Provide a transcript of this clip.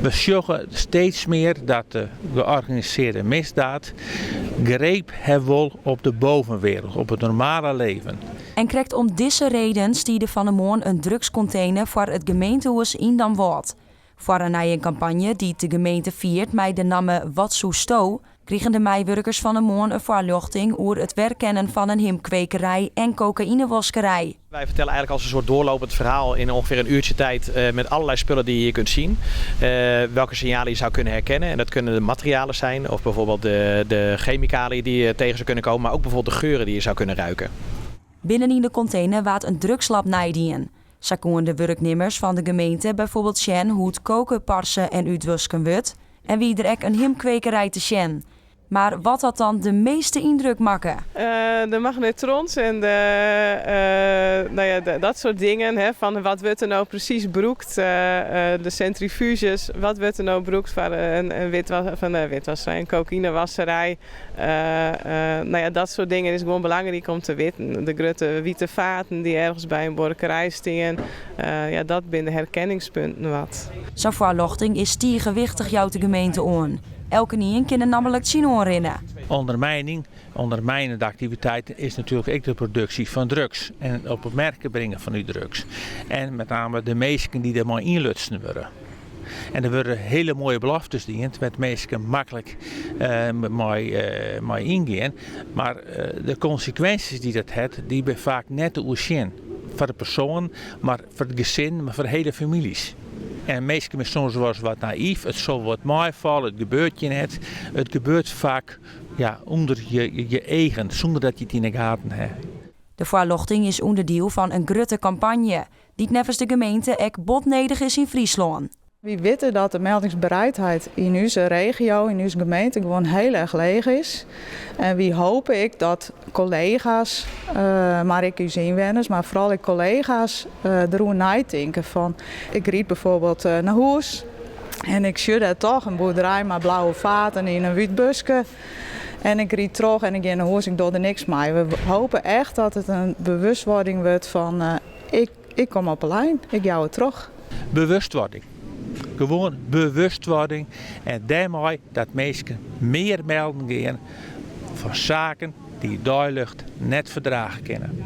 We zien steeds meer dat de georganiseerde misdaad greep heeft op de bovenwereld, op het normale leven. En krijgt om deze reden stierde Van der Moon een drugscontainer voor het gemeentehuis in Damwoudt. Voor een nieuwe campagne die de gemeente viert met de naam Wat Zo Sto, kregen de meewerkers van der Moon een voorlichting over het werkkennen van een himkwekerij en cocaïnewaskerij. Wij vertellen eigenlijk als een soort doorlopend verhaal in ongeveer een uurtje tijd met allerlei spullen die je hier kunt zien. Welke signalen je zou kunnen herkennen. En dat kunnen de materialen zijn of bijvoorbeeld de chemicaliën die je tegen zou kunnen komen. Maar ook bijvoorbeeld de geuren die je zou kunnen ruiken. Binnenin de container waart een drugslab naidien. Zo konden de werknemers van de gemeente bijvoorbeeld zien hoe het koken, parsen en uitwasken wordt. En wie er ook een himkwekerij te zien. Maar wat had dan de meeste indruk maken? De magnetrons en dat soort dingen. Hè, van wat wordt er nou precies broekt. De centrifuges. Wat wordt er nou broekt van een witwasserij, een cocaïnewasserij. Dat soort dingen is gewoon belangrijk om te weten. De grote witte vaten die ergens bij een borkerij staan. Dat zijn de herkenningspunten wat. Zo'n voorlichting is stiergewichtig jouw de gemeente aan. Elke nien kunnen namelijk zien herinneren. Ondermijnende activiteiten is natuurlijk ook de productie van drugs. En op het merken brengen van die drugs. En met name de mensen die er maar inlutsen worden. En er worden hele mooie beloftes diend met mensen makkelijk mee ingaan. Maar de consequenties die dat heeft, die zijn vaak net te zien. Voor de persoon, maar voor het gezin, maar voor de hele families. En mensen zijn soms wel wat naïef, het zal wat meevallen, het gebeurt je net. Het gebeurt vaak onder je eigen, zonder dat je het in de gaten hebt. De voorlichting is onderdeel van een grote campagne, die nevens de gemeente ook botnedig is in Friesland. We weten dat de meldingsbereidheid in onze regio, in onze gemeente, gewoon heel erg leeg is. En we hopen dat collega's, maar ook onze inwoners, maar vooral ik collega's erover nadenken van. Ik riep bijvoorbeeld naar huis en ik zie daar toch een boerderij met blauwe vaten in een wit busje. En ik riep terug en ik ging naar huis, ik doe er niks mee. We hopen echt dat het een bewustwording wordt van ik kom op een lijn, ik jou het terug. Bewustwording. Gewoon bewustwording en daarmee dat mensen meer melden gaan van zaken die duidelijk net verdragen kunnen.